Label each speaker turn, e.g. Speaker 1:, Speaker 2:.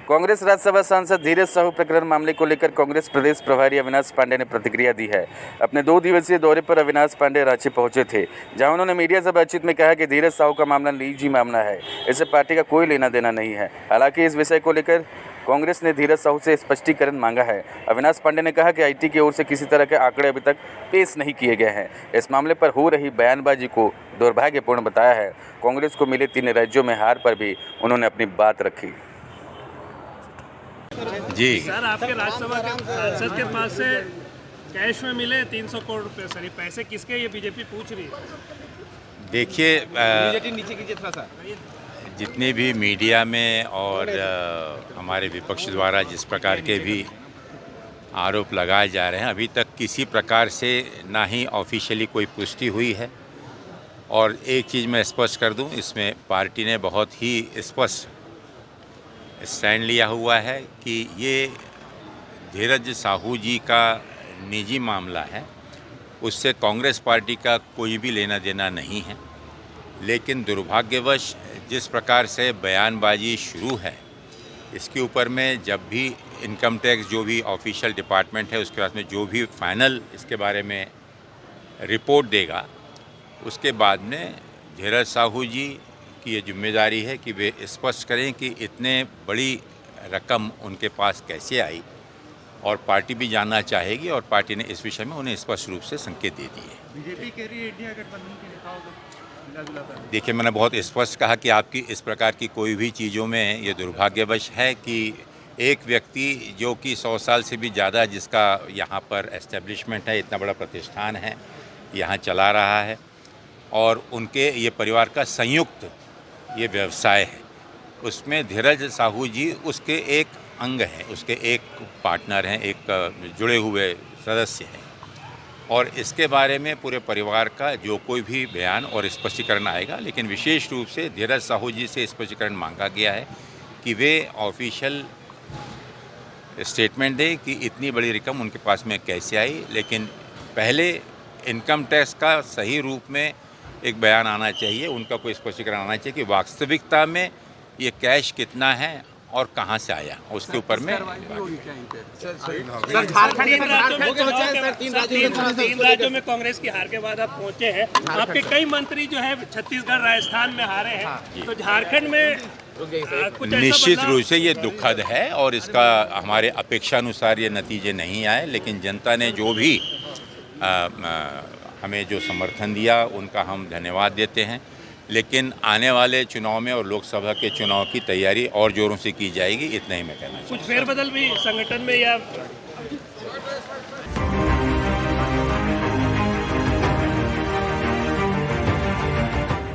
Speaker 1: कांग्रेस राज्यसभा सांसद धीरज साहू प्रकरण मामले को लेकर कांग्रेस प्रदेश प्रभारी अविनाश पांडे ने प्रतिक्रिया दी है। अपने 2 दिवसीय दौरे पर अविनाश पांडे रांची पहुंचे थे, जहां उन्होंने मीडिया से बातचीत में कहा कि धीरज साहू का मामला निजी मामला है, इससे पार्टी का कोई लेना देना नहीं है। हालांकि इस विषय को लेकर कांग्रेस ने धीरज साहू से स्पष्टीकरण मांगा है। अविनाश पांडे ने कहा कि आईटी की ओर से किसी तरह के आंकड़े अभी तक पेश नहीं किए गए हैं। इस मामले पर हो रही बयानबाजी को दुर्भाग्यपूर्ण बताया है। कांग्रेस को मिले 3 राज्यों में हार पर भी उन्होंने अपनी बात रखी।
Speaker 2: जी
Speaker 3: सर, आपके राज्यसभा के सांसद के पास से कैश में मिले 300 करोड़ रुपए। सर, ये पैसे किसके, ये बीजेपी पूछ रही है।
Speaker 2: देखिए,
Speaker 3: नीचे कीजिए थोड़ा सा।
Speaker 2: जितने भी मीडिया में और हमारे विपक्ष द्वारा जिस प्रकार के भी आरोप लगाए जा रहे हैं, अभी तक किसी प्रकार से ना ही ऑफिशियली कोई पुष्टि हुई है। और एक चीज़ मैं स्पष्ट कर दूं, इसमें पार्टी ने बहुत ही स्पष्ट स्टैंड लिया हुआ है कि ये धीरज साहू जी का निजी मामला है, उससे कांग्रेस पार्टी का कोई भी लेना देना नहीं है। लेकिन दुर्भाग्यवश जिस प्रकार से बयानबाजी शुरू है, इसके ऊपर में जब भी इनकम टैक्स जो भी ऑफिशियल डिपार्टमेंट है उसके बाद में जो भी फाइनल इसके बारे में रिपोर्ट देगा, उसके बाद में धीरज साहू जी की ये जिम्मेदारी है कि वे स्पष्ट करें कि इतने बड़ी रकम उनके पास कैसे आई, और पार्टी भी जानना चाहेगी और पार्टी ने इस विषय में उन्हें स्पष्ट रूप से संकेत दे दिए।
Speaker 3: बीजेपी कह रही है इंडिया गठबंधन के नेताओं को मिला-जुला।
Speaker 2: देखिए, मैंने बहुत स्पष्ट कहा कि आपकी इस प्रकार की कोई भी चीज़ों में ये दुर्भाग्यवश है कि एक व्यक्ति जो कि 100 साल से भी ज़्यादा जिसका यहाँ पर एस्टेब्लिशमेंट है, इतना बड़ा प्रतिष्ठान है, यहाँ चला रहा है, और उनके ये परिवार का संयुक्त ये व्यवसाय है, उसमें धीरज साहू जी उसके एक अंग हैं, उसके एक पार्टनर हैं, एक जुड़े हुए सदस्य हैं। और इसके बारे में पूरे परिवार का जो कोई भी बयान और स्पष्टीकरण आएगा, लेकिन विशेष रूप से धीरज साहू जी से स्पष्टीकरण मांगा गया है कि वे ऑफिशियल स्टेटमेंट दें कि इतनी बड़ी रकम उनके पास में कैसे आई। लेकिन पहले इनकम टैक्स का सही रूप में एक बयान आना चाहिए, उनका कोई स्पष्टीकरण आना चाहिए कि वास्तविकता में ये कैश कितना है और कहाँ से आया, उसके ऊपर में।
Speaker 3: सर, झारखंड तीन राज्यों में कांग्रेस की हार के बाद आप पहुंचे हैं। आपके कई मंत्री जो है छत्तीसगढ़, राजस्थान में हारे हैं, तो झारखंड में कुछ
Speaker 2: निश्चित रूप से ये दुखद है और इसका हमारे अपेक्षानुसार ये नतीजे नहीं आए। लेकिन जनता ने जो भी हमें जो समर्थन दिया, उनका हम धन्यवाद देते हैं। लेकिन आने वाले चुनाव में और लोकसभा के चुनाव की तैयारी और जोरों से की जाएगी, इतना ही मैं कहना चाहूँगा।
Speaker 3: कुछ फेरबदल भी संगठन में या